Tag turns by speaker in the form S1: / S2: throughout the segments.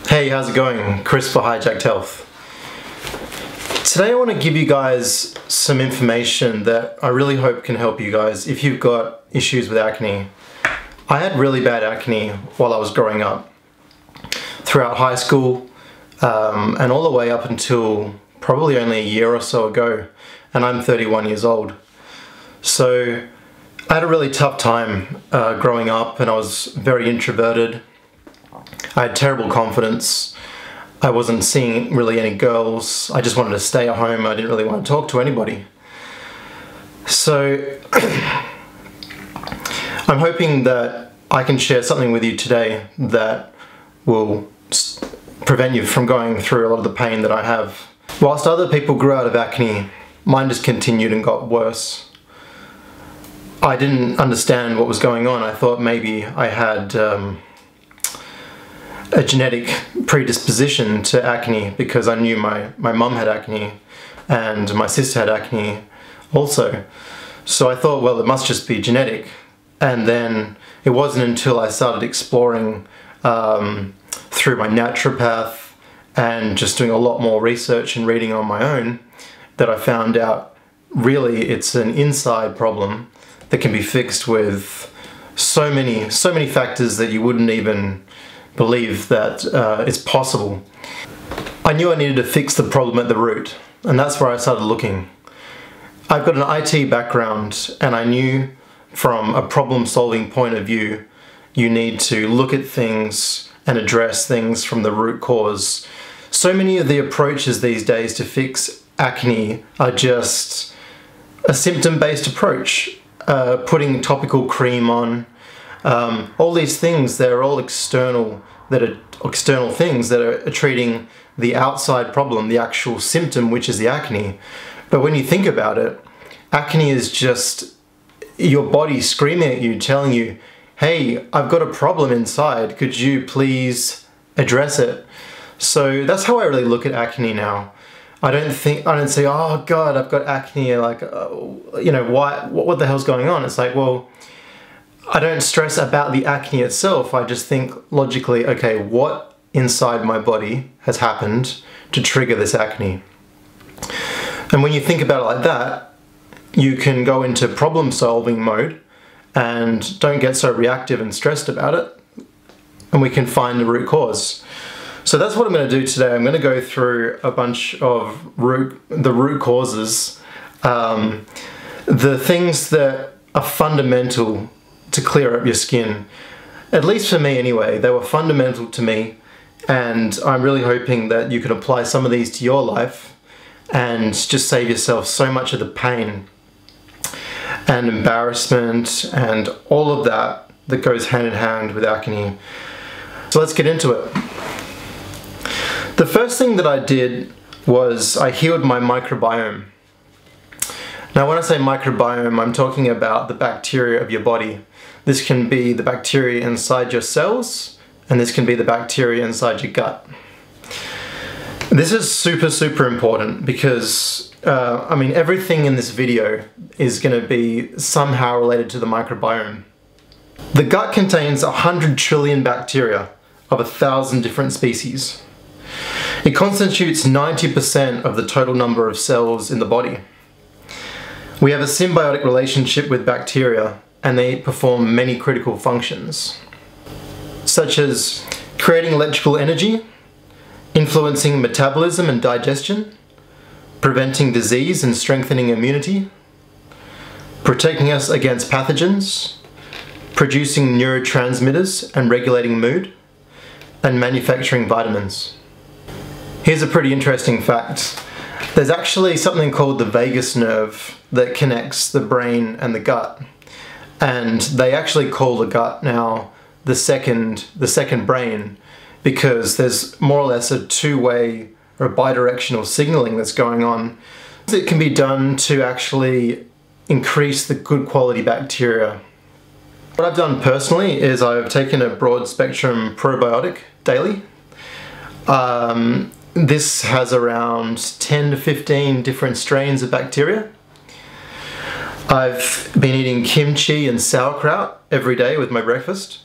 S1: Hey, how's it going? Chris for Hijacked Health. Today I want to give you guys some information that I really hope can help you guys if you've got issues with acne. I had really bad acne while I was growing up, throughout high school, and all the way up until probably only a year or so ago, and I'm 31 years old. So I had a really tough time growing up, and I was very introverted. I had terrible confidence. I wasn't seeing really any girls. I just wanted to stay at home. I didn't really want to talk to anybody. So I'm hoping that I can share something with you today that will prevent you from going through a lot of the pain that I have. Whilst other people grew out of acne, mine just continued and got worse. I didn't understand what was going on. I thought maybe I had a genetic predisposition to acne because I knew my mum had acne and my sister had acne also. So I thought, well, it must just be genetic. And then it wasn't until I started exploring through my naturopath and just doing a lot more research and reading on my own that I found out really it's an inside problem that can be fixed with so many factors that you wouldn't even believe that it's possible. I knew I needed to fix the problem at the root, and that's where I started looking. I've got an IT background, and I knew from a problem-solving point of view, you need to look at things and address things from the root cause. So many of the approaches these days to fix acne are just a symptom-based approach. Putting topical cream on, all these things, they're all external things that are treating the outside problem, the actual symptom, which is the acne. But when you think about it, acne is just your body screaming at you, telling you, hey, I've got a problem inside, could you please address it? So that's how I really look at acne now. I don't say, oh God, I've got acne, like, you know, what the hell's going on? It's like, well, I don't stress about the acne itself. I just think logically, okay, what inside my body has happened to trigger this acne? And when you think about it like that, you can go into problem-solving mode and don't get so reactive and stressed about it, and we can find the root cause. So that's what I'm going to do today. I'm going to go through a bunch of the root causes, the things that are fundamental to clear up your skin. At least for me anyway, they were fundamental to me, and I'm really hoping that you can apply some of these to your life and just save yourself so much of the pain and embarrassment and all of that that goes hand in hand with acne. So let's get into it. The first thing that I did was I healed my microbiome. Now when I say microbiome, I'm talking about the bacteria of your body. This can be the bacteria inside your cells, and this can be the bacteria inside your gut. This is super important because, I mean, everything in this video is going to be somehow related to the microbiome. The gut contains 100 trillion bacteria of 1,000 different species. It constitutes 90% of the total number of cells in the body. We have a symbiotic relationship with bacteria, and they perform many critical functions, such as creating electrical energy, influencing metabolism and digestion, preventing disease and strengthening immunity, protecting us against pathogens, producing neurotransmitters and regulating mood, and manufacturing vitamins. Here's a pretty interesting fact. There's actually something called the vagus nerve that connects the brain and the gut. And they actually call the gut now the second brain, because there's more or less a two-way or a bidirectional signaling that's going on. It can be done to actually increase the good quality bacteria. What I've done personally is I've taken a broad spectrum probiotic daily. This has around 10 to 15 different strains of bacteria. I've been eating kimchi and sauerkraut every day with my breakfast.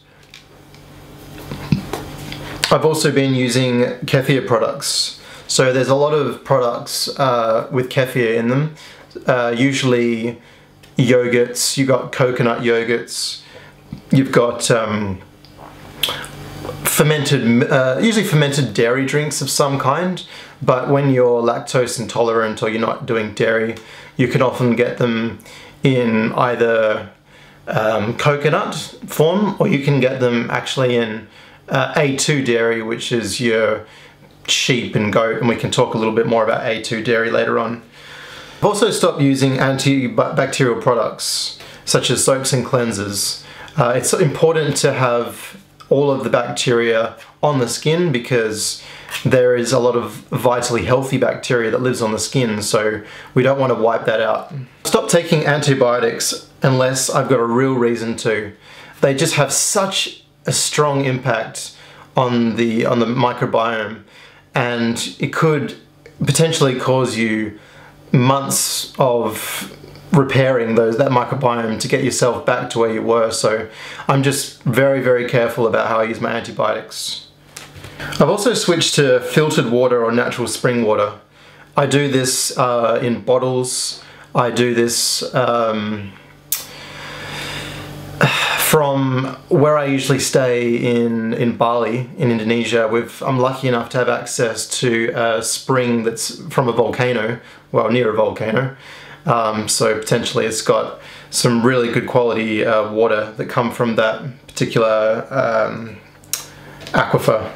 S1: I've also been using kefir products. So there's a lot of products with kefir in them. Usually yogurts, you've got coconut yogurts, you've got usually fermented dairy drinks of some kind, but when you're lactose intolerant or you're not doing dairy, you can often get them in either coconut form, or you can get them actually in A2 dairy, which is your sheep and goat, and we can talk a little bit more about A2 dairy later on. I've also stopped using antibacterial products such as soaps and cleansers. It's important to have all of the bacteria on the skin because there is a lot of vitally healthy bacteria that lives on the skin, so we don't want to wipe that out. Stop taking antibiotics unless I've got a real reason to. They just have such a strong impact on the microbiome, and it could potentially cause you months of repairing that microbiome to get yourself back to where you were. So I'm just very, very careful about how I use my antibiotics. I've also switched to filtered water or natural spring water. I do this in bottles. I do this from where I usually stay in Bali, in Indonesia. I'm lucky enough to have access to a spring that's from a volcano, well, near a volcano. So potentially it's got some really good quality water that come from that particular aquifer.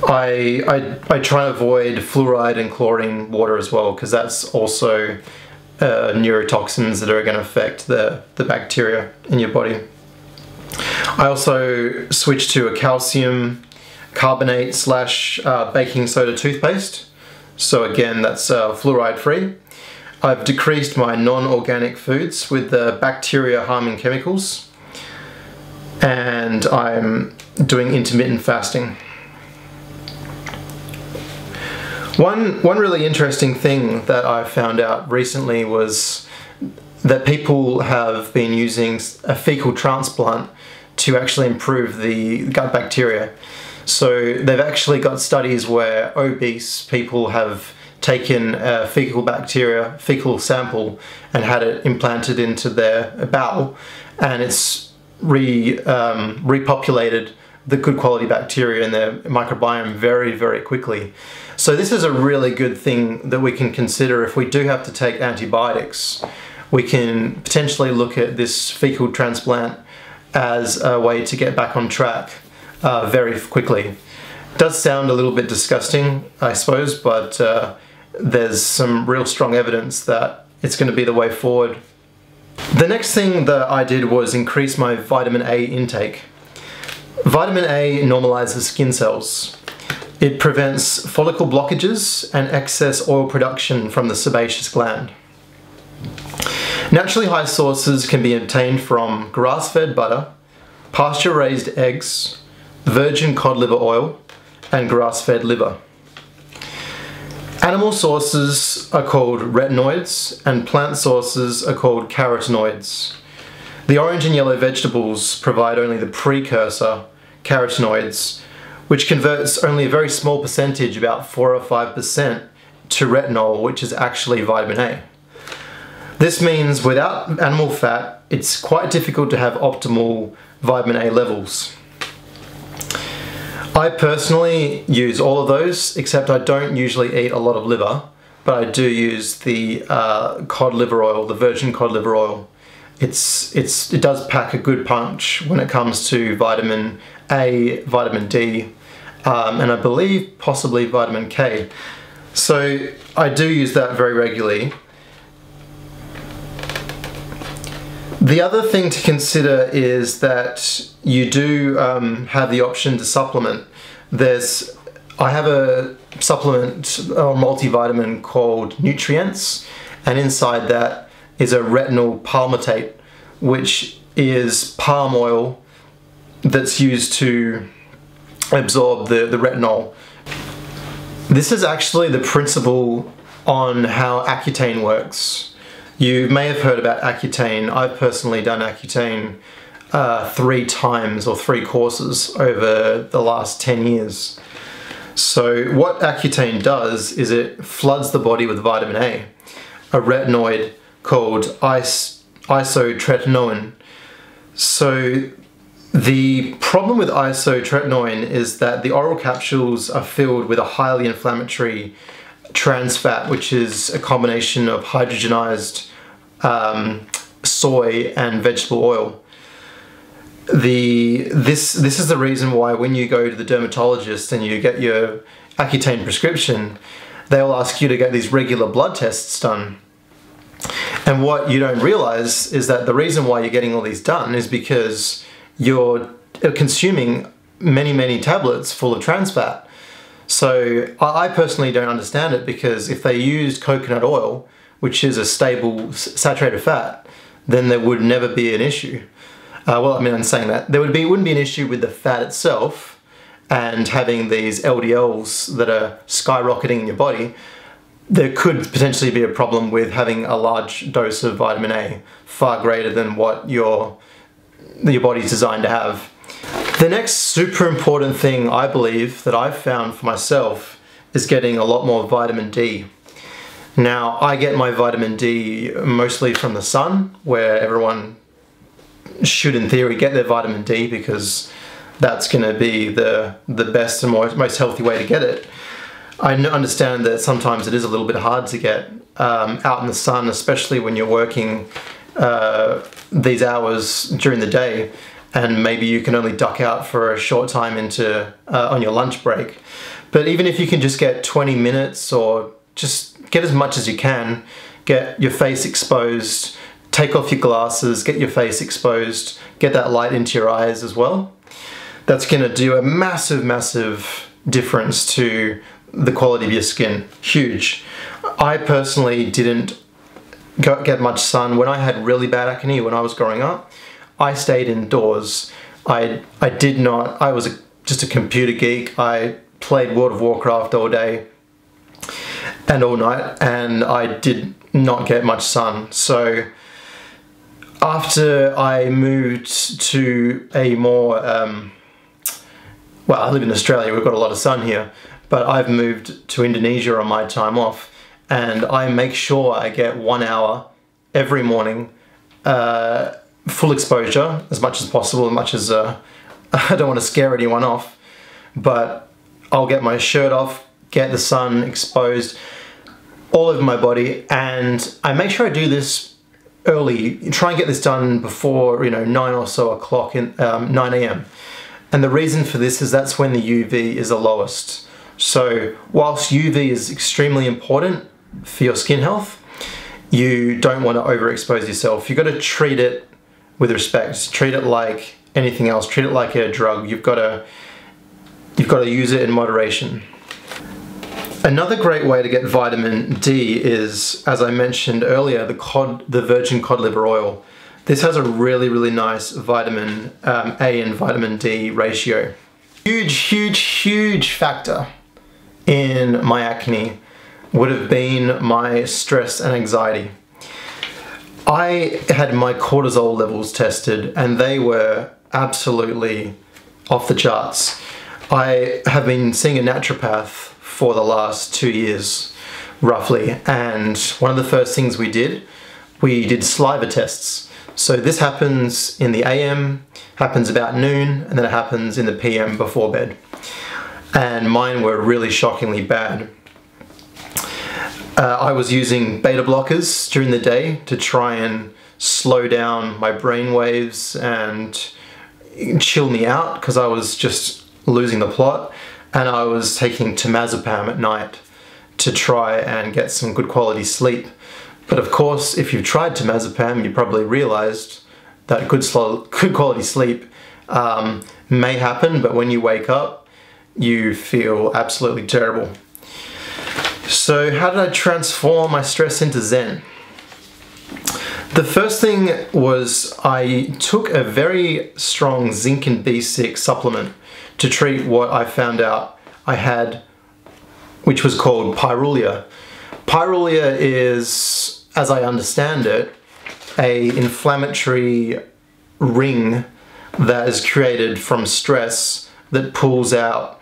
S1: I try to avoid fluoride and chlorine water as well, because that's also neurotoxins that are going to affect the bacteria in your body. I also switched to a calcium carbonate / baking soda toothpaste. So again, that's fluoride free. I've decreased my non-organic foods with the bacteria harming chemicals, and I'm doing intermittent fasting. One really interesting thing that I found out recently was that people have been using a fecal transplant to actually improve the gut bacteria. So they've actually got studies where obese people have taken a fecal sample and had it implanted into their bowel, and it's repopulated the good quality bacteria in their microbiome very, very quickly. So this is a really good thing that we can consider if we do have to take antibiotics. We can potentially look at this fecal transplant as a way to get back on track very quickly. It does sound a little bit disgusting, I suppose, but there's some real strong evidence that it's going to be the way forward. The next thing that I did was increase my vitamin A intake. Vitamin A normalizes skin cells. It prevents follicle blockages and excess oil production from the sebaceous gland. Naturally high sources can be obtained from grass-fed butter, pasture-raised eggs, virgin cod liver oil, and grass-fed liver. Animal sources are called retinoids, and plant sources are called carotenoids. The orange and yellow vegetables provide only the precursor, carotenoids, which converts only a very small percentage, about 4 or 5%, to retinol, which is actually vitamin A. This means without animal fat, it's quite difficult to have optimal vitamin A levels. I personally use all of those, except I don't usually eat a lot of liver, but I do use the cod liver oil, the virgin cod liver oil. It does pack a good punch when it comes to vitamin A, vitamin D, and I believe possibly vitamin K. So I do use that very regularly. The other thing to consider is that you do have the option to supplement. I have a supplement or multivitamin called Nutrients, and inside that is a retinol palmitate, which is palm oil that's used to absorb the retinol. This is actually the principle on how Accutane works. You may have heard about Accutane. I've personally done Accutane 3 times or 3 courses over the last 10 years. So what Accutane does is it floods the body with vitamin A, a retinoid called isotretinoin. So the problem with isotretinoin is that the oral capsules are filled with a highly inflammatory trans fat, which is a combination of hydrogenized soy and vegetable oil. This is the reason why when you go to the dermatologist and you get your Accutane prescription, they'll ask you to get these regular blood tests done. And what you don't realize is that the reason why you're getting all these done is because you're consuming many tablets full of trans fat. So I personally don't understand it, because if they used coconut oil, which is a stable saturated fat, then there would never be an issue. Well, I mean, I'm saying that there wouldn't be an issue with the fat itself and having these LDLs that are skyrocketing in your body. There could potentially be a problem with having a large dose of vitamin A, far greater than what your body's designed to have. The next super important thing I believe that I've found for myself is getting a lot more vitamin D. Now, I get my vitamin D mostly from the sun, where everyone should in theory get their vitamin D, because that's going to be the best and most healthy way to get it. I understand that sometimes it is a little bit hard to get out in the sun, especially when you're working these hours during the day, and maybe you can only duck out for a short time into on your lunch break. But even if you can just get 20 minutes, or just get as much as you can, get your face exposed, take off your glasses, get your face exposed, get that light into your eyes as well. That's going to do a massive difference to the quality of your skin. Huge. I personally didn't get much sun. When I had really bad acne when I was growing up, I stayed indoors. I was just a computer geek. I played World of Warcraft all day and all night, and I did not get much sun. So after I moved to a more, well, I live in Australia, we've got a lot of sun here, but I've moved to Indonesia on my time off, and I make sure I get 1 hour every morning, full exposure as much as possible, as much as I don't want to scare anyone off, but I'll get my shirt off, get the sun exposed all over my body, and I make sure I do this early. Try and get this done before 9 or so o'clock, 9 AM. And the reason for this is that's when the UV is the lowest. So whilst UV is extremely important for your skin health, you don't want to overexpose yourself. You've got to treat it with respect. Treat it like anything else. Treat it like a drug. You've got to use it in moderation. Another great way to get vitamin D is, as I mentioned earlier, the virgin cod liver oil. This has a really nice vitamin A and vitamin D ratio. Huge factor in my acne would have been my stress and anxiety. I had my cortisol levels tested, and they were absolutely off the charts. I have been seeing a naturopath for the last 2 years, roughly, and one of the first things we did saliva tests. So this happens in the AM, happens about noon, and then it happens in the PM before bed. And mine were really shockingly bad. I was using beta blockers during the day to try and slow down my brain waves and chill me out, because I was just losing the plot. And I was taking temazepam at night to try and get some good quality sleep. But of course, if you've tried temazepam, you probably realized that good quality sleep may happen, but when you wake up, you feel absolutely terrible. So how did I transform my stress into Zen? The first thing was I took a very strong zinc and B6 supplement to treat what I found out I had, which was called pyroluria. Pyroluria is, as I understand it, an inflammatory ring that is created from stress that pulls out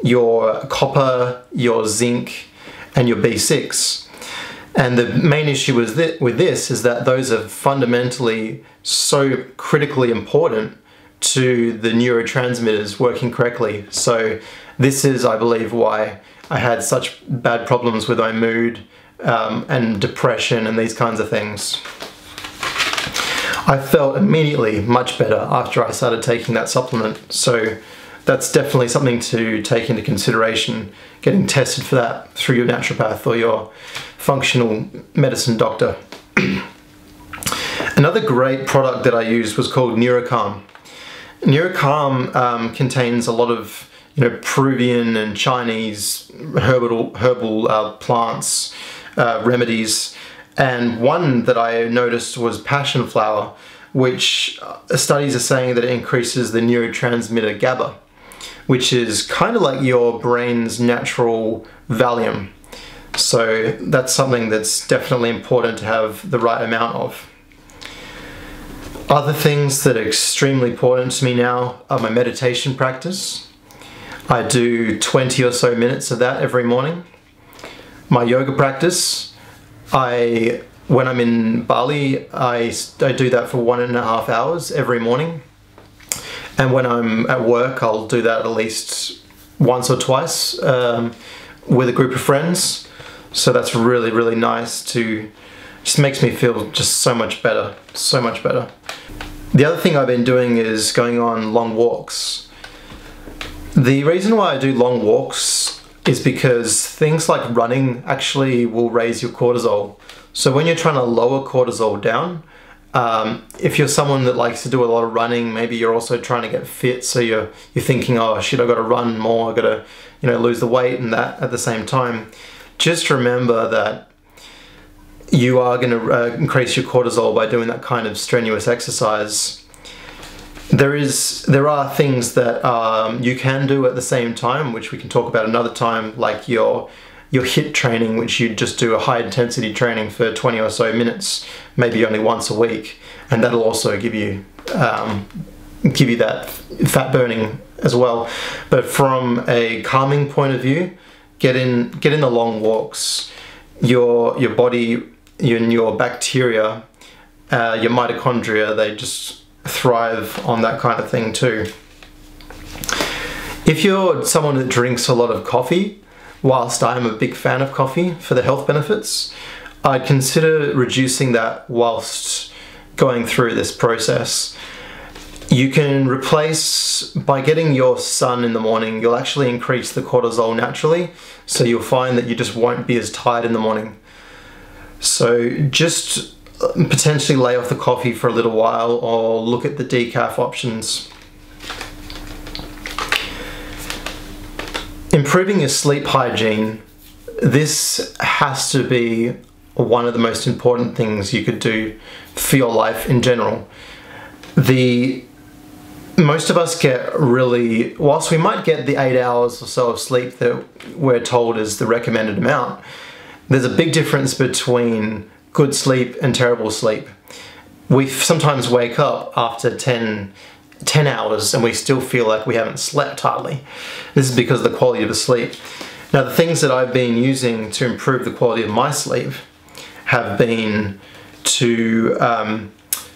S1: your copper, your zinc, and your B6. And the main issue with this is that those are fundamentally so critically important to the neurotransmitters working correctly. So this is, I believe, why I had such bad problems with my mood and depression and these kinds of things. I felt immediately much better after I started taking that supplement. So that's definitely something to take into consideration, getting tested for that through your naturopath or your functional medicine doctor. Another great product that I used was called Nero Calm. Nero Calm contains a lot of Peruvian and Chinese herbal plants, remedies, and one that I noticed was passion flower, which studies are saying that it increases the neurotransmitter GABA, which is kind of like your brain's natural Valium. So that's something that's definitely important to have the right amount of. Other things that are extremely important to me now are my meditation practice. I do 20 or so minutes of that every morning. My yoga practice, when I'm in Bali, I do that for 1.5 hours every morning. And when I'm at work, I'll do that at least once or twice with a group of friends. So that's really, really nice just makes me feel just so much better, so much better. The other thing I've been doing is going on long walks. The reason why I do long walks is because things like running actually will raise your cortisol. So when you're trying to lower cortisol down, if you're someone that likes to do a lot of running, maybe you're also trying to get fit, so you're thinking, oh shit, I've got to run more, I've got to lose the weight and that at the same time. Just remember that you are going to increase your cortisol by doing that kind of strenuous exercise. There are things that you can do at the same time, which we can talk about another time, like your HIIT training, which you just do a high intensity training for 20 or so minutes, maybe only once a week, and that'll also give you that fat burning as well. But from a calming point of view, get in the long walks. Your body and your bacteria, your mitochondria, they just thrive on that kind of thing too. If you're someone that drinks a lot of coffee, whilst I'm a big fan of coffee for the health benefits, I'd consider reducing that whilst going through this process. You can replace, by getting your sun in the morning, you'll actually increase the cortisol naturally, so you'll find that you just won't be as tired in the morning. So just potentially lay off the coffee for a little while, or look at the decaf options. Improving your sleep hygiene. This has to be one of the most important things you could do for your life in general. Most of us get really, whilst we might get the 8 hours or so of sleep that we're told is the recommended amount, there's a big difference between good sleep and terrible sleep. We sometimes wake up after 10 hours and we still feel like we haven't slept hardly. This is because of the quality of the sleep. Now, the things that I've been using to improve the quality of my sleep have been to,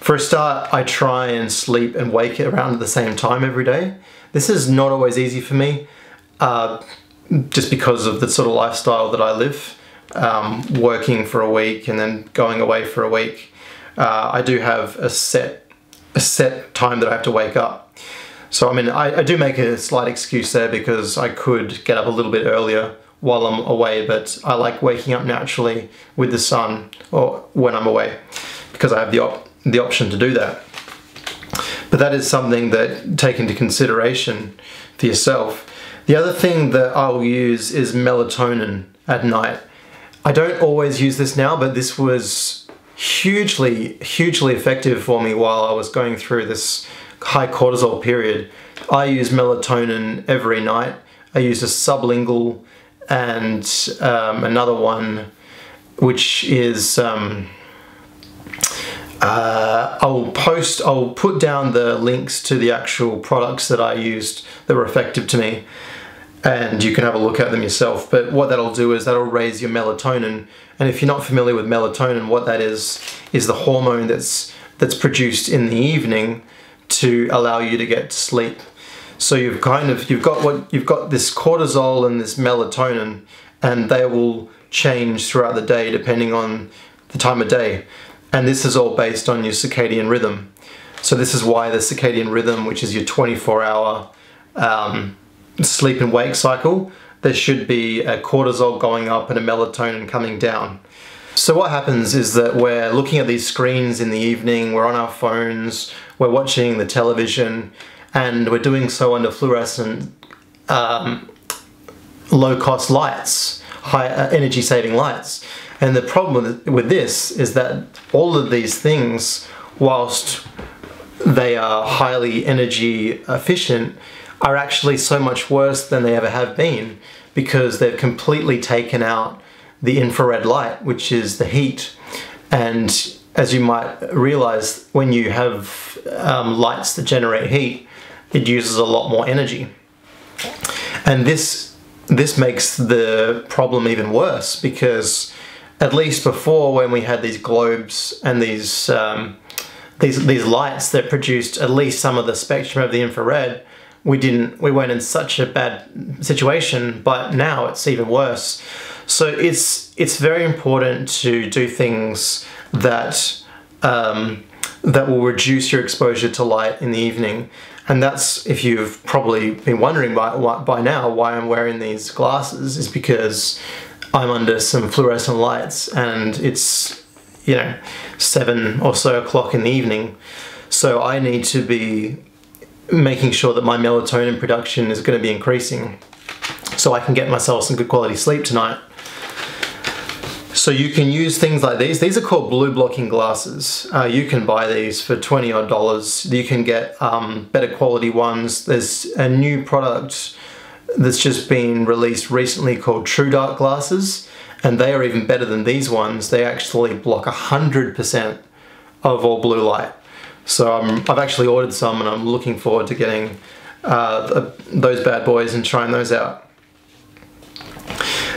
S1: for a start, I try and sleep and wake around at the same time every day. This is not always easy for me, just because of the sort of lifestyle that I live. Working for a week and then going away for a week. I do have a set time that I have to wake up. So I mean, I do make a slight excuse there because I could get up a little bit earlier while I'm away, but I like waking up naturally with the sun or when I'm away, because I have the option to do that. But that is something that take into consideration for yourself. The other thing that I'll use is melatonin at night. I don't always use this now, but this was hugely effective for me while I was going through this high cortisol period. I use melatonin every night. I use a sublingual and another one which is I'll put down the links to the actual products that I used that were effective to me, and you can have a look at them yourself. But what that'll do is that'll raise your melatonin. And if you're not familiar with melatonin, what that is the hormone that's produced in the evening to allow you to get to sleep. So you've got this cortisol and this melatonin, and they will change throughout the day depending on the time of day. And this is all based on your circadian rhythm. So this is why the circadian rhythm, which is your 24-hour sleep and wake cycle, there should be a cortisol going up and a melatonin coming down. So what happens is that we're looking at these screens in the evening, we're on our phones, we're watching the television, and we're doing so under fluorescent low-cost lights, high energy-saving lights. And the problem with this is that all of these things, whilst they are highly energy efficient, are actually so much worse than they ever have been, because they've completely taken out the infrared light, which is the heat. And as you might realize, when you have lights that generate heat, it uses a lot more energy. And this makes the problem even worse, because at least before, when we had these globes and these lights that produced at least some of the spectrum of the infrared, we weren't in such a bad situation. But now it's even worse. So it's very important to do things that will reduce your exposure to light in the evening. And that's, if you've probably been wondering by now why I'm wearing these glasses, is because I'm under some fluorescent lights, and it's, 7 or so o'clock in the evening. So I need to be making sure that my melatonin production is going to be increasing, so I can get myself some good quality sleep tonight. So you can use things like these. These are called blue blocking glasses. You can buy these for $20 odd. You can get better quality ones. There's a new product that's just been released recently called True Dark glasses, and they are even better than these ones. They actually block 100% of all blue light. So I've actually ordered some, and I'm looking forward to getting those bad boys and trying those out.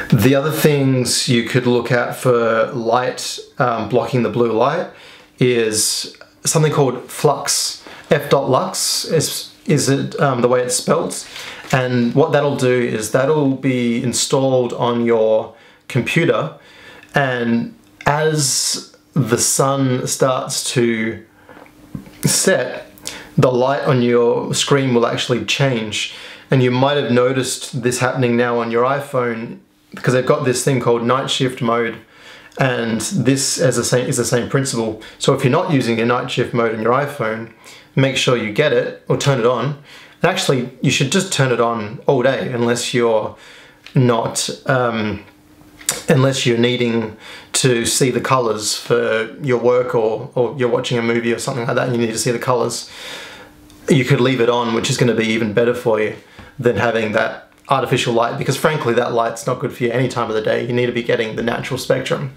S1: The other things you could look at for light, blocking the blue light, is something called Flux. F.lux is the way it's spelt. And what that'll do is that'll be installed on your computer, and as the sun starts to set, the light on your screen will actually change. And you might have noticed this happening now on your iPhone, because they've got this thing called night shift mode, and this is the same principle. So if you're not using your night shift mode on your iPhone, make sure you get it or turn it on. And actually, you should just turn it on all day, unless you're not, unless you're needing to see the colors for your work, or you're watching a movie or something like that and you need to see the colors. You could leave it on, which is going to be even better for you than having that artificial light, because frankly that light's not good for you any time of the day. You need to be getting the natural spectrum.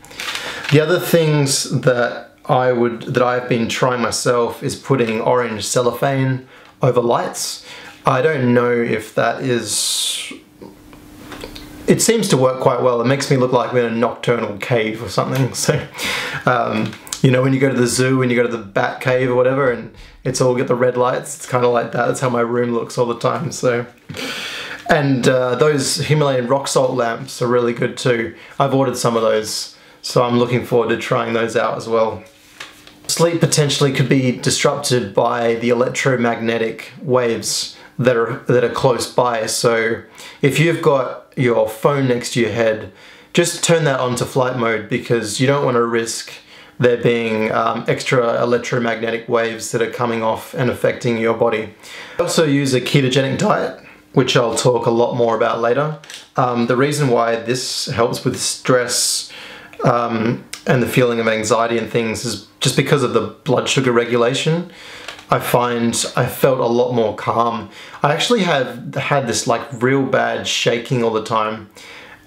S1: The other things that I've been trying myself is putting orange cellophane over lights. I don't know if that is... It seems to work quite well. It makes me look like we're in a nocturnal cave or something. So, when you go to the zoo and you go to the bat cave or whatever, and it's all got the red lights, it's kind of like that. That's how my room looks all the time. So, and those Himalayan rock salt lamps are really good too. I've ordered some of those, so I'm looking forward to trying those out as well. Sleep potentially could be disrupted by the electromagnetic waves that are close by. So if you've got your phone next to your head, just turn that on to flight mode, because you don't want to risk there being extra electromagnetic waves that are coming off and affecting your body. I also use a ketogenic diet, which I'll talk a lot more about later. The reason why this helps with stress and the feeling of anxiety and things is just because of the blood sugar regulation. I find I felt a lot more calm. I actually have had this like real bad shaking all the time,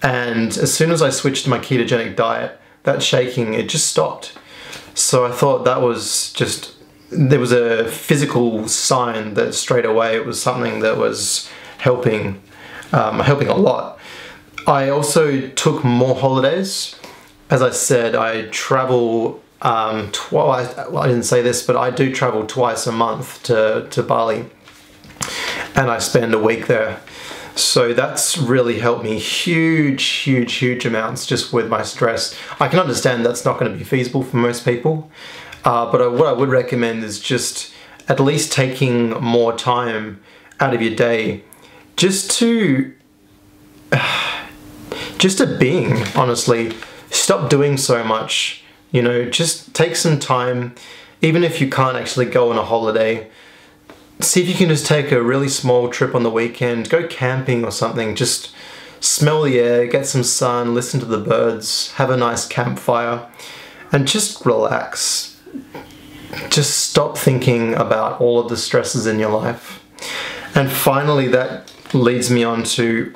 S1: and as soon as I switched to my ketogenic diet, that shaking, it just stopped. So I thought that was just, there was a physical sign that straight away it was something that was helping a lot. I also took more holidays. As I said, I travel twice, well, I didn't say this, but I do travel twice a month to Bali, and I spend a week there. So that's really helped me huge amounts just with my stress. I can understand that's not going to be feasible for most people, but what I would recommend is just at least taking more time out of your day just to being, honestly. Stop doing so much, you know, just take some time. Even if you can't actually go on a holiday, see if you can just take a really small trip on the weekend, go camping or something, just smell the air, get some sun, listen to the birds, have a nice campfire, and just relax. Just stop thinking about all of the stresses in your life. And finally, that leads me on to,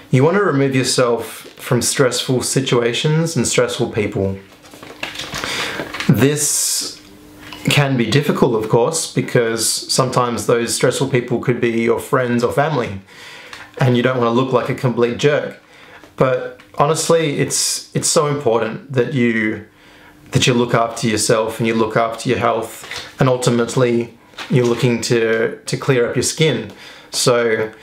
S1: you want to remove yourself from stressful situations and stressful people. This can be difficult, of course, because sometimes those stressful people could be your friends or family, and you don't want to look like a complete jerk. But honestly, it's so important that you look after yourself and you look after your health, and ultimately you're looking to clear up your skin. So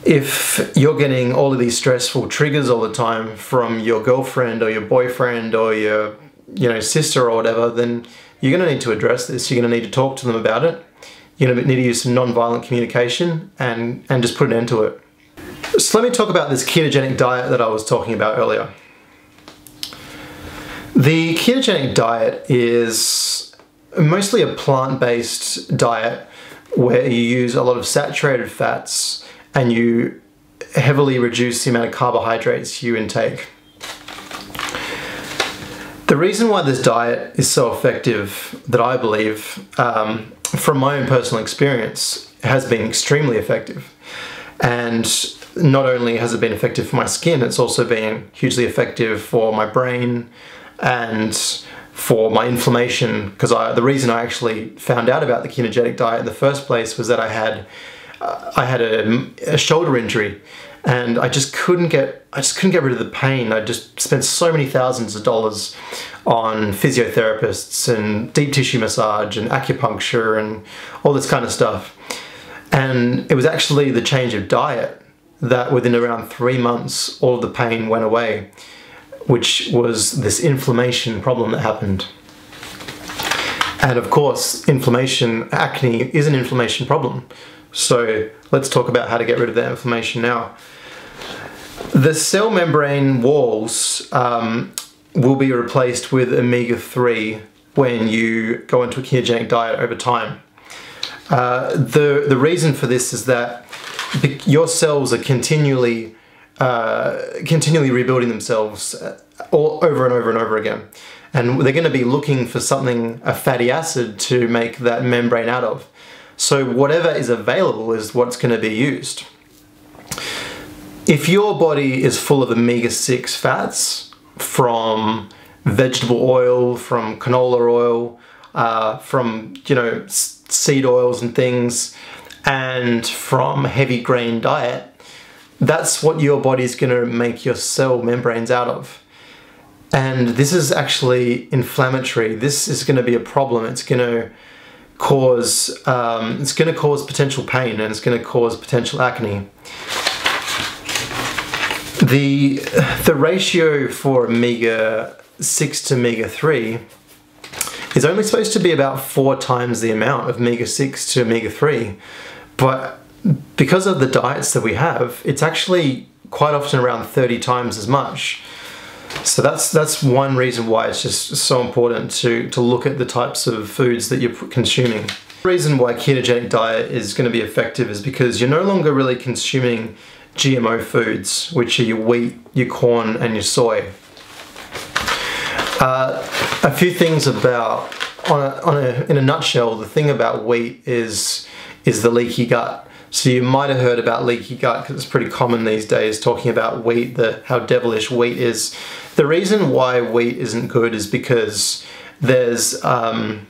S1: if you're getting all of these stressful triggers all the time from your girlfriend or your boyfriend or your sister or whatever, then you're going to need to address this. You're going to need to talk to them about it. You're going to need to use some non-violent communication and just put an end to it. So let me talk about this ketogenic diet that I was talking about earlier. The ketogenic diet is mostly a plant-based diet where you use a lot of saturated fats and you heavily reduce the amount of carbohydrates you intake. The reason why this diet is so effective, that I believe, from my own personal experience, has been extremely effective. And not only has it been effective for my skin, it's also been hugely effective for my brain and for my inflammation. Because the reason I actually found out about the ketogenic diet in the first place was that I had a shoulder injury, and I just couldn't get rid of the pain. I just spent so many thousands of dollars on physiotherapists and deep tissue massage and acupuncture and all this kind of stuff. And it was actually the change of diet that within around 3 months, all of the pain went away, which was this inflammation problem that happened. And of course, acne is an inflammation problem. So let's talk about how to get rid of that inflammation now. The cell membrane walls will be replaced with omega-3 when you go into a ketogenic diet over time. The reason for this is that your cells are continually rebuilding themselves all over and over and over again. And they're going to be looking for something, a fatty acid, to make that membrane out of. So whatever is available is what's going to be used. If your body is full of omega-6 fats from vegetable oil, from canola oil, from seed oils and things, and from heavy grain diet, that's what your body's going to make your cell membranes out of. And this is actually inflammatory. This is going to be a problem. It's going to cause potential pain, and it's going to cause potential acne. The ratio for omega-6 to omega-3 is only supposed to be about 4 times the amount of omega-6 to omega-3, but because of the diets that we have, it's actually quite often around 30 times as much. So that's one reason why it's just so important to look at the types of foods that you're consuming. The reason why ketogenic diet is going to be effective is because you're no longer really consuming GMO foods, which are your wheat, your corn, and your soy. A few things about, in a nutshell, the thing about wheat is the leaky gut. So you might have heard about leaky gut because it's pretty common these days, talking about wheat, how devilish wheat is. The reason why wheat isn't good is because there's something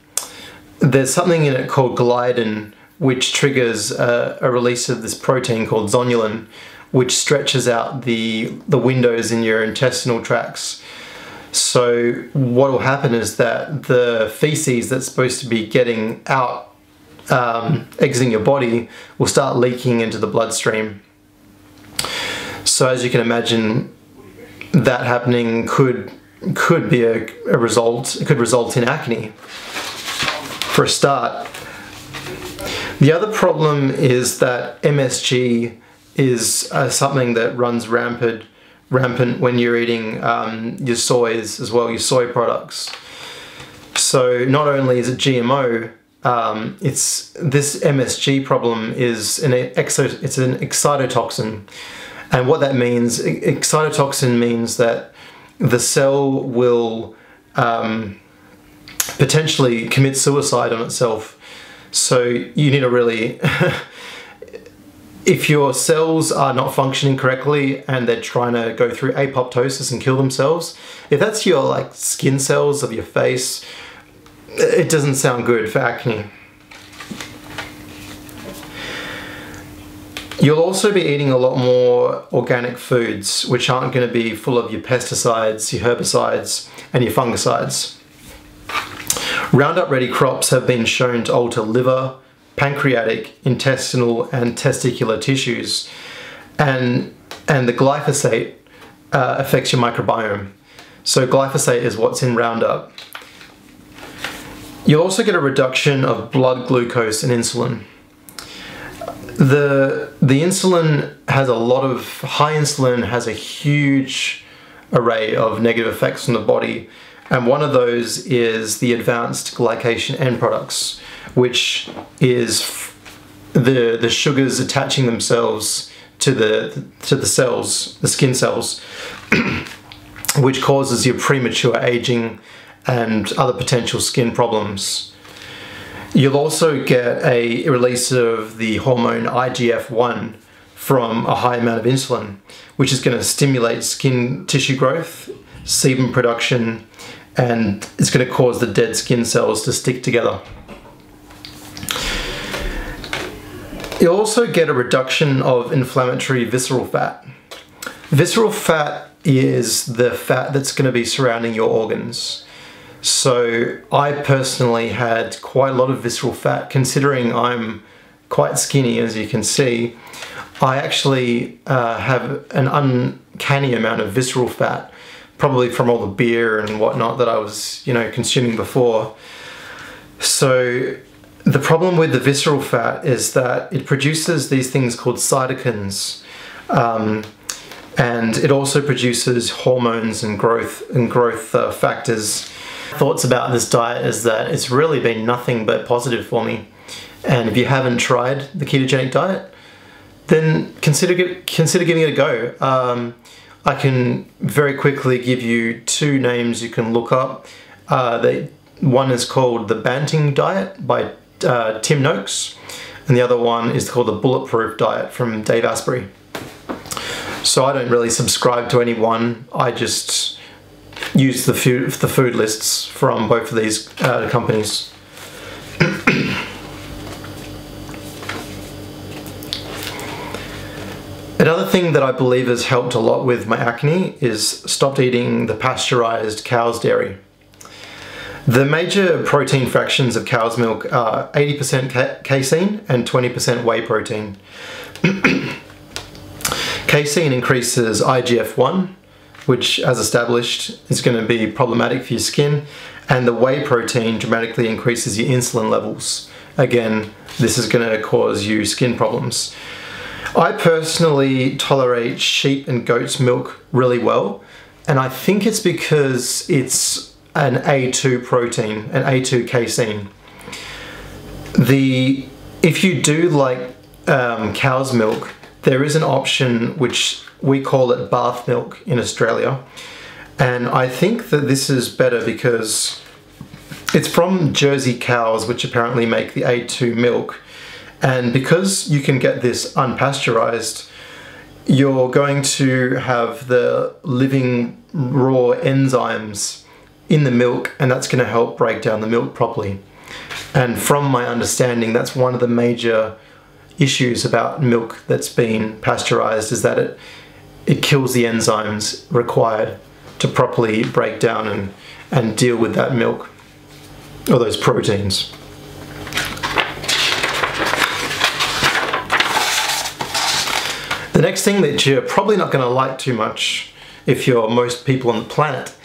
S1: in it called gliadin, which triggers a release of this protein called zonulin, which stretches out the windows in your intestinal tracts. So what will happen is that the feces that's supposed to be getting out, exiting your body, will start leaking into the bloodstream. So as you can imagine, that happening could be a result. It could result in acne for a start. The other problem is that MSG is something that runs rampant when you're eating your soys as well, your soy products. So not only is it GMO, this MSG problem is it's an excitotoxin. And what that means, excitotoxin means that the cell will potentially commit suicide on itself. So you need to really, if your cells are not functioning correctly and they're trying to go through apoptosis and kill themselves, if that's your like skin cells of your face, it doesn't sound good for acne. You'll also be eating a lot more organic foods, which aren't going to be full of your pesticides, your herbicides, and your fungicides. Roundup ready crops have been shown to alter liver, pancreatic, intestinal, and testicular tissues. And the glyphosate affects your microbiome. So glyphosate is what's in Roundup. You'll also get a reduction of blood glucose and insulin. The insulin has high insulin has a huge array of negative effects on the body, and one of those is the advanced glycation end products, which is the sugars attaching themselves to the cells, the skin cells, which causes your premature aging and other potential skin problems. You'll also get a release of the hormone IGF-1 from a high amount of insulin, which is going to stimulate skin tissue growth, sebum production, and it's going to cause the dead skin cells to stick together. You'll also get a reduction of inflammatory visceral fat. Visceral fat is the fat that's going to be surrounding your organs. So I personally had quite a lot of visceral fat, considering I'm quite skinny, as you can see. I actually have an uncanny amount of visceral fat, probably from all the beer and whatnot that I was, consuming before. So the problem with the visceral fat is that it produces these things called cytokines, and it also produces hormones and growth factors. Thoughts about this diet is that it's really been nothing but positive for me, and if you haven't tried the ketogenic diet, then consider giving it a go. I can very quickly give you two names you can look up. One is called the Banting Diet by Tim Noakes, and the other one is called the Bulletproof Diet from Dave Asprey. So I don't really subscribe to any one. I just use the food lists from both of these companies. Another thing that I believe has helped a lot with my acne is stopped eating the pasteurized cow's dairy. The major protein fractions of cow's milk are 80% casein and 20% whey protein. Casein increases IGF-1, which, as established, is going to be problematic for your skin, and the whey protein dramatically increases your insulin levels. Again, this is going to cause you skin problems. I personally tolerate sheep and goat's milk really well, and I think it's because it's an A2 protein, an A2 casein. If you do like cow's milk, there is an option which we call it bath milk in Australia, and I think that this is better because it's from Jersey cows, which apparently make the A2 milk, and because you can get this unpasteurized, you're going to have the living raw enzymes in the milk, and that's going to help break down the milk properly. And from my understanding, that's one of the major issues about milk that's been pasteurized, is that it kills the enzymes required to properly break down and deal with that milk, or those proteins. The next thing that you're probably not going to like too much, if you're most people on the planet,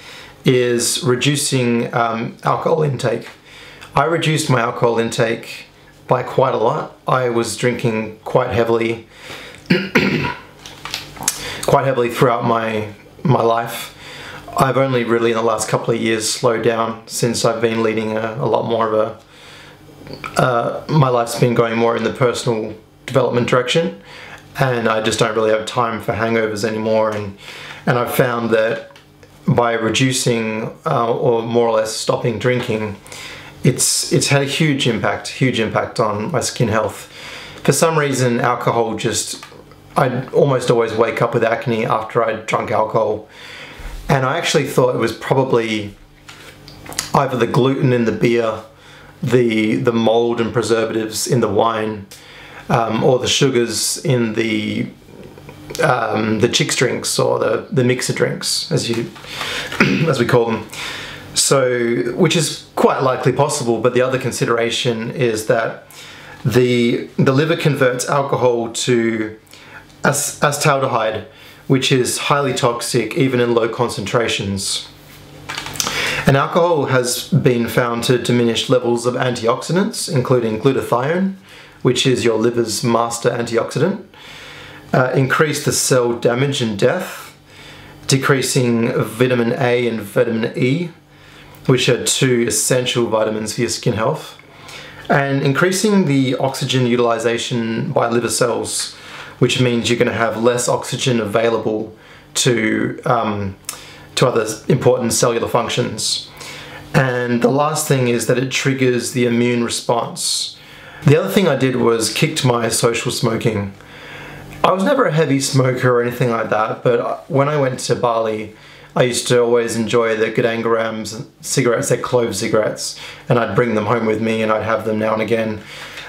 S1: is reducing alcohol intake. I reduced my alcohol intake by quite a lot. I was drinking quite heavily throughout my life. I've only really in the last couple of years slowed down, since I've been leading a lot more of my life's been going more in the personal development direction, and I just don't really have time for hangovers anymore. And I've found that by reducing or more or less stopping drinking, it's had a huge impact on my skin health. For some reason, alcohol I'd almost always wake up with acne after I'd drunk alcohol. And I actually thought it was probably either the gluten in the beer, the mold and preservatives in the wine, or the sugars in the chicks drinks, or the mixer drinks, as we call them. So, which is quite likely possible, but the other consideration is that the liver converts alcohol to acetaldehyde, which is highly toxic even in low concentrations. And alcohol has been found to diminish levels of antioxidants, including glutathione, which is your liver's master antioxidant, increase the cell damage and death, decreasing vitamin A and vitamin E, which are two essential vitamins for your skin health, and increasing the oxygen utilization by liver cells, which means you're going to have less oxygen available to other important cellular functions. And the last thing is that it triggers the immune response. The other thing I did was kicked my social smoking. I was never a heavy smoker or anything like that, but when I went to Bali, I used to always enjoy the Gadangarams cigarettes, they're clove cigarettes, and I'd bring them home with me, and I'd have them now and again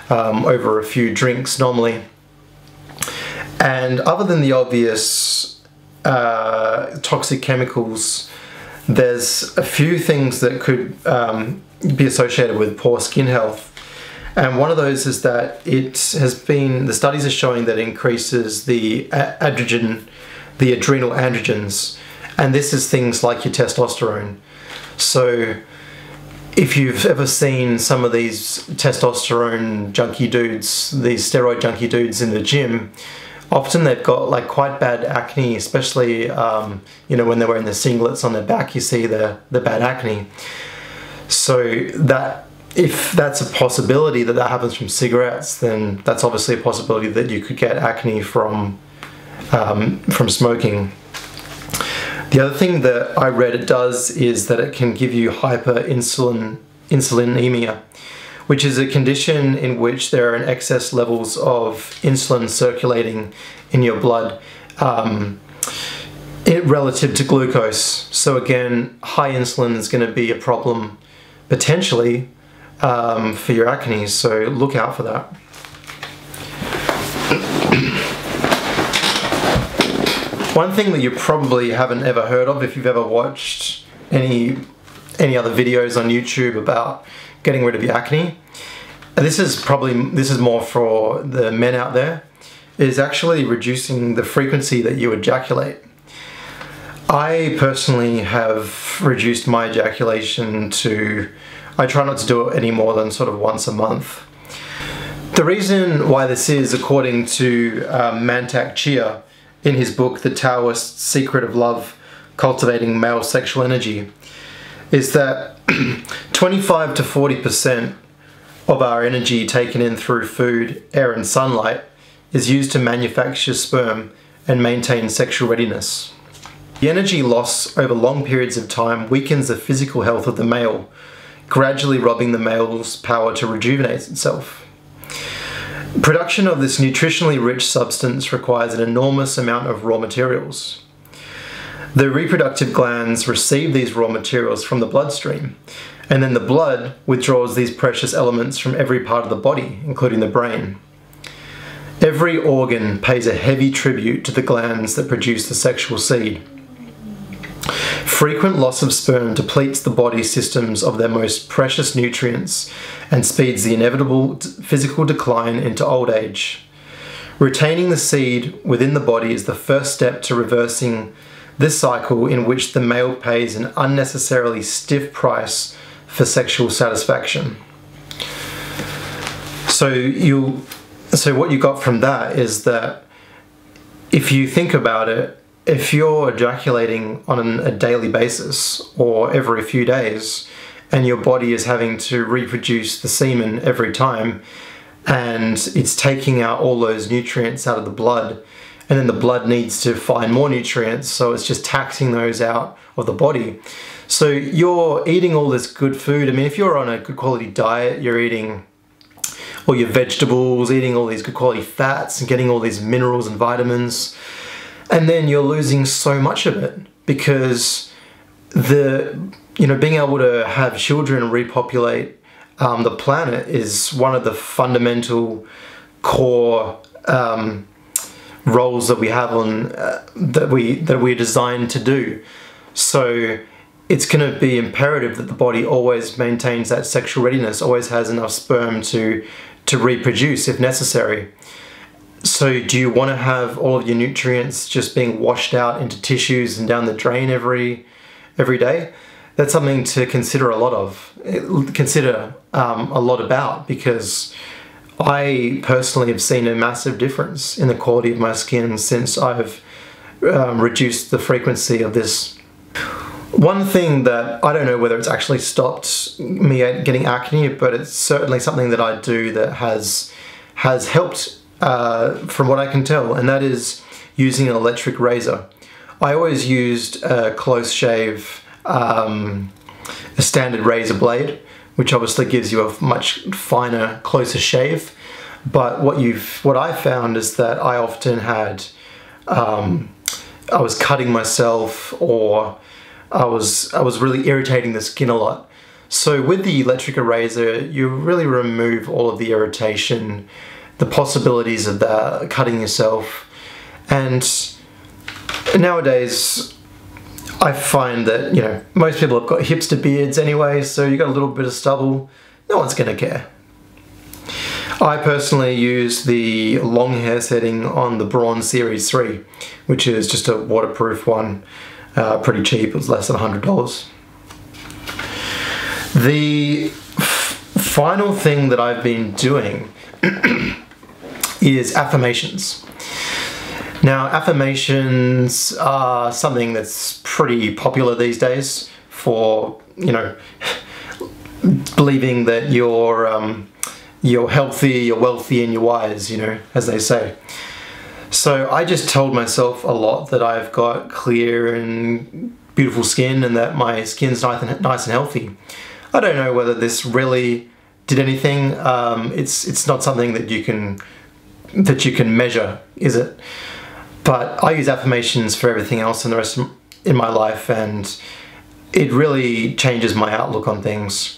S1: over a few drinks normally. And other than the obvious toxic chemicals, there's a few things that could be associated with poor skin health. And one of those is that the studies are showing that it increases the adrenal androgens. And this is things like your testosterone. So if you've ever seen some of these testosterone junkie dudes, these steroid junkie dudes in the gym, often they've got like quite bad acne, especially you know, when they're wearing the singlets on their back, you see the bad acne. So that if that's a possibility that happens from cigarettes, then that's obviously a possibility that you could get acne from smoking. The other thing that I read it does is that it can give you hyperinsulinemia, which is a condition in which there are excess levels of insulin circulating in your blood relative to glucose. So again, high insulin is going to be a problem potentially for your acne, so look out for that. One thing that you probably haven't ever heard of, if you've ever watched any other videos on YouTube about getting rid of your acne, and this is more for the men out there, is actually reducing the frequency that you ejaculate. I personally have reduced my ejaculation to, I try not to do it any more than sort of once a month. The reason why this is, according to Mantak Chia, in his book, The Taoist Secret of Love, Cultivating Male Sexual Energy, is that 25 to 40% of our energy taken in through food, air and sunlight is used to manufacture sperm and maintain sexual readiness. The energy loss over long periods of time weakens the physical health of the male, gradually robbing the male's power to rejuvenate itself. Production of this nutritionally rich substance requires an enormous amount of raw materials. The reproductive glands receive these raw materials from the bloodstream, and then the blood withdraws these precious elements from every part of the body, including the brain. Every organ pays a heavy tribute to the glands that produce the sexual seed. Frequent loss of sperm depletes the body systems of their most precious nutrients and speeds the inevitable physical decline into old age. Retaining the seed within the body is the first step to reversing this cycle in which the male pays an unnecessarily stiff price for sexual satisfaction. So what you got from that is that if you think about it, if you're ejaculating on a daily basis or every few days, and your body is having to reproduce the semen every time, and it's taking out all those nutrients out of the blood, and then the blood needs to find more nutrients, so it's just taxing those out of the body. So you're eating all this good food. I mean, if you're on a good quality diet, you're eating all your vegetables, eating all these good quality fats and getting all these minerals and vitamins, and then you're losing so much of it because being able to have children and repopulate the planet is one of the fundamental core roles that we have on that we're designed to do. So it's going to be imperative that the body always maintains that sexual readiness, always has enough sperm to reproduce if necessary. So do you want to have all of your nutrients just being washed out into tissues and down the drain every day? That's something to consider a lot about, because I personally have seen a massive difference in the quality of my skin since I've reduced the frequency of this. One thing that I don't know whether it's actually stopped me getting acne, but it's certainly something that I do that has helped from what I can tell, and that is using an electric razor. I always used a close shave, a standard razor blade, which obviously gives you a much finer, closer shave. But what I found is that I often had, I was cutting myself, or I was really irritating the skin a lot. So with the electric razor, you really remove all of the irritation, the possibilities of that, cutting yourself. And nowadays, I find that, most people have got hipster beards anyway, so you got a little bit of stubble, no one's gonna care. I personally use the long hair setting on the Braun Series 3, which is just a waterproof one, pretty cheap, it was less than $100. The final thing that I've been doing is affirmations. Now, affirmations are something that's pretty popular these days for, believing that you're healthy, you're wealthy, and you're wise, as they say. So I just told myself a lot that I've got clear and beautiful skin and that my skin's nice and healthy. I don't know whether this really did anything. It's not something that you can measure, is it? But I use affirmations for everything else in the rest in my life, and it really changes my outlook on things.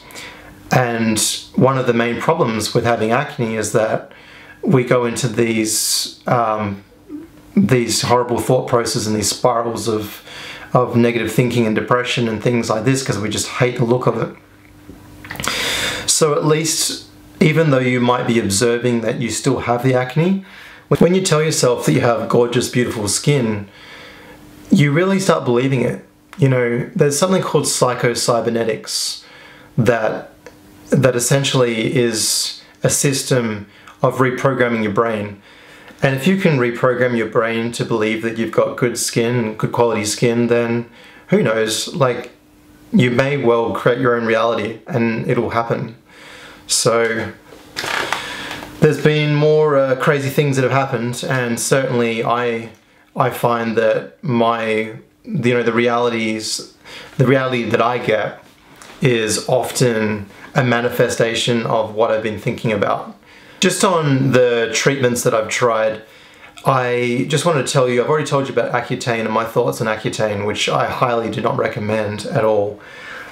S1: And one of the main problems with having acne is that we go into these horrible thought processes and these spirals of negative thinking and depression and things like this because we just hate the look of it. So at least, even though you might be observing that you still have the acne, when you tell yourself that you have gorgeous, beautiful skin, you really start believing it. There's something called psychocybernetics that essentially is a system of reprogramming your brain. And if you can reprogram your brain to believe that you've got good skin, good quality skin, then who knows, you may well create your own reality and it'll happen. So there's been more crazy things that have happened, and certainly I find that the reality that I get is often a manifestation of what I've been thinking about. Just on the treatments that I've tried, I just wanted to tell you, I've already told you about Accutane and my thoughts on Accutane, which I highly do not recommend at all.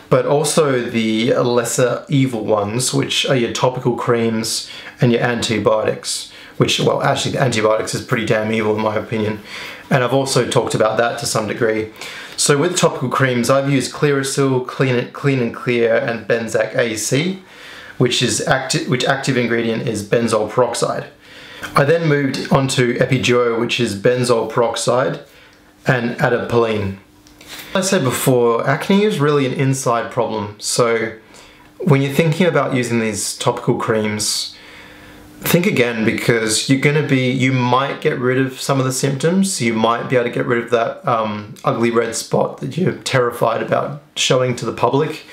S1: But also the lesser evil ones, which are your topical creams and your antibiotics, which, well, actually the antibiotics is pretty damn evil in my opinion. And I've also talked about that to some degree. So with topical creams, I've used Clearasil, Clean and Clear, and Benzac AC, which active ingredient is benzoyl peroxide. I then moved on to Epiduo, which is benzoyl peroxide and adapalene. As I said before, acne is really an inside problem. So when you're thinking about using these topical creams, think again, because you might get rid of some of the symptoms. You might be able to get rid of that ugly red spot that you're terrified about showing to the public.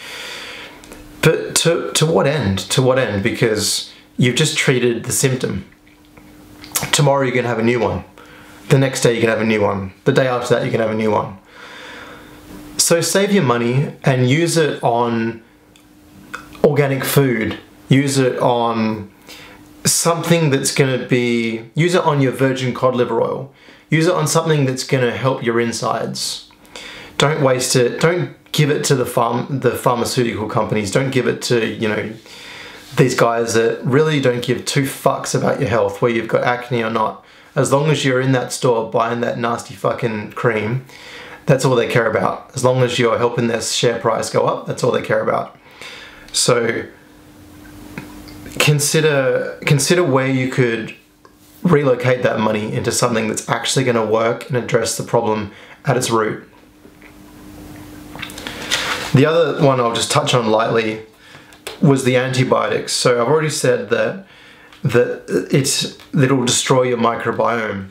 S1: But to what end? To what end? Because you've just treated the symptom. Tomorrow you're going to have a new one. The next day you're going to have a new one. The day after that you're going to have a new one. So save your money and use it on organic food. Use it on something that's going to be... Use it on your virgin cod liver oil. Use it on something that's going to help your insides. Don't waste it. Don't give it to the pharmaceutical companies. Don't give it to, you know, these guys that really don't give two fucks about your health, where you've got acne or not. As long as you're in that store buying that nasty fucking cream, that's all they care about. As long as you're helping their share price go up, that's all they care about. So consider where you could relocate that money into something that's actually going to work and address the problem at its root. The other one I'll just touch on lightly was the antibiotics. So I've already said that it'll destroy your microbiome.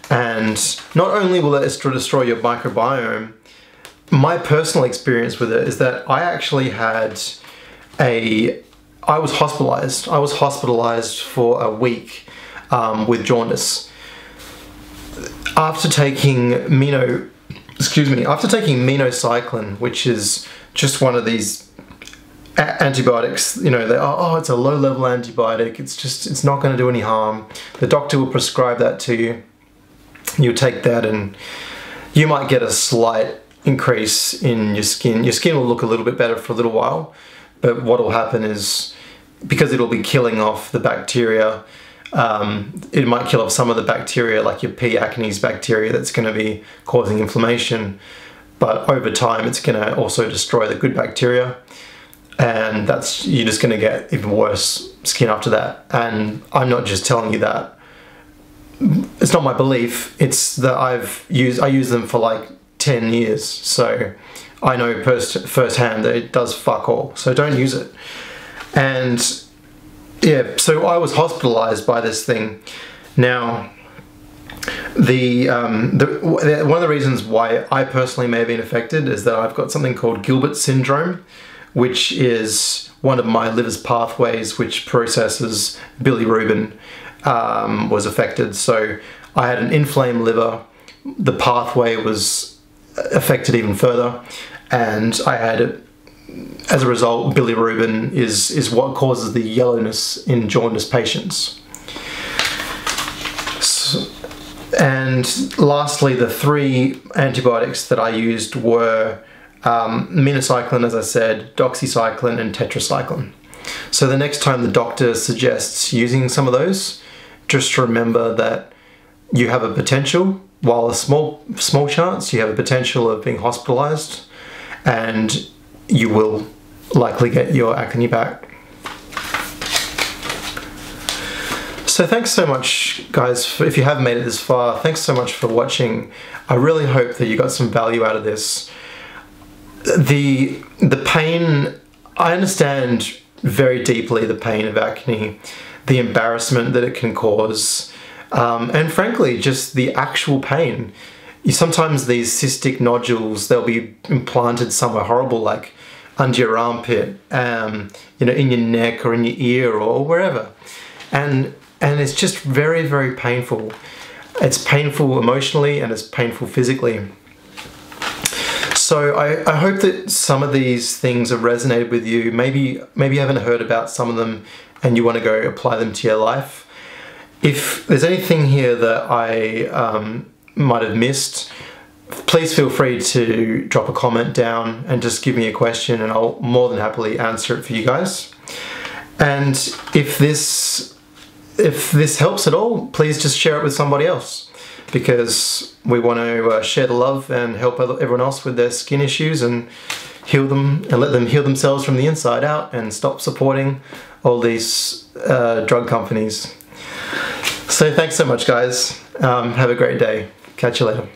S1: And not only will it destroy your microbiome, my personal experience with it is that I actually I was hospitalized. I was hospitalized for a week with jaundice. After taking minocycline, which is just one of these antibiotics, you know, it's a low-level antibiotic, it's not going to do any harm. The doctor will prescribe that to you. You take that and you might get a slight increase in your skin. Your skin will look a little bit better for a little while, but what will happen is, because it'll be killing off the bacteria, it might kill off some of the bacteria, like your P. acnes bacteria that's going to be causing inflammation, but over time it's going to also destroy the good bacteria, and you're just going to get even worse skin after that. And I'm not just telling you that. It's not my belief, it's that I use them for like 10 years, so I know firsthand that it does fuck all, so don't use it. And yeah, so I was hospitalized by this thing. Now, one of the reasons why I personally may have been affected is that I've got something called Gilbert Syndrome, which is one of my liver's pathways which processes bilirubin. Was affected. So I had an inflamed liver, the pathway was affected even further, and I had, as a result, bilirubin is what causes the yellowness in jaundice patients. And lastly, the 3 antibiotics that I used were minocycline, as I said, doxycycline, and tetracycline. So the next time the doctor suggests using some of those, just remember that you have a potential, while a small chance, you have a potential of being hospitalized, and you will likely get your acne back. So thanks so much, guys, if you have made it this far. Thanks so much for watching. I really hope that you got some value out of this. The pain, I understand very deeply the pain of acne, the embarrassment that it can cause, and frankly, just the actual pain. Sometimes these cystic nodules, they'll be implanted somewhere horrible, like under your armpit, you know, in your neck or in your ear or wherever. And it's just very, very painful. It's painful emotionally and it's painful physically. So I hope that some of these things have resonated with you. Maybe you haven't heard about some of them and you want to go apply them to your life. If there's anything here that I might have missed, please feel free to drop a comment down and just give me a question, and I'll more than happily answer it for you guys. And if this helps at all, please just share it with somebody else, because we want to share the love and help everyone else with their skin issues and heal them and let them heal themselves from the inside out and stop supporting all these drug companies. So thanks so much, guys. Have a great day. Catch you later.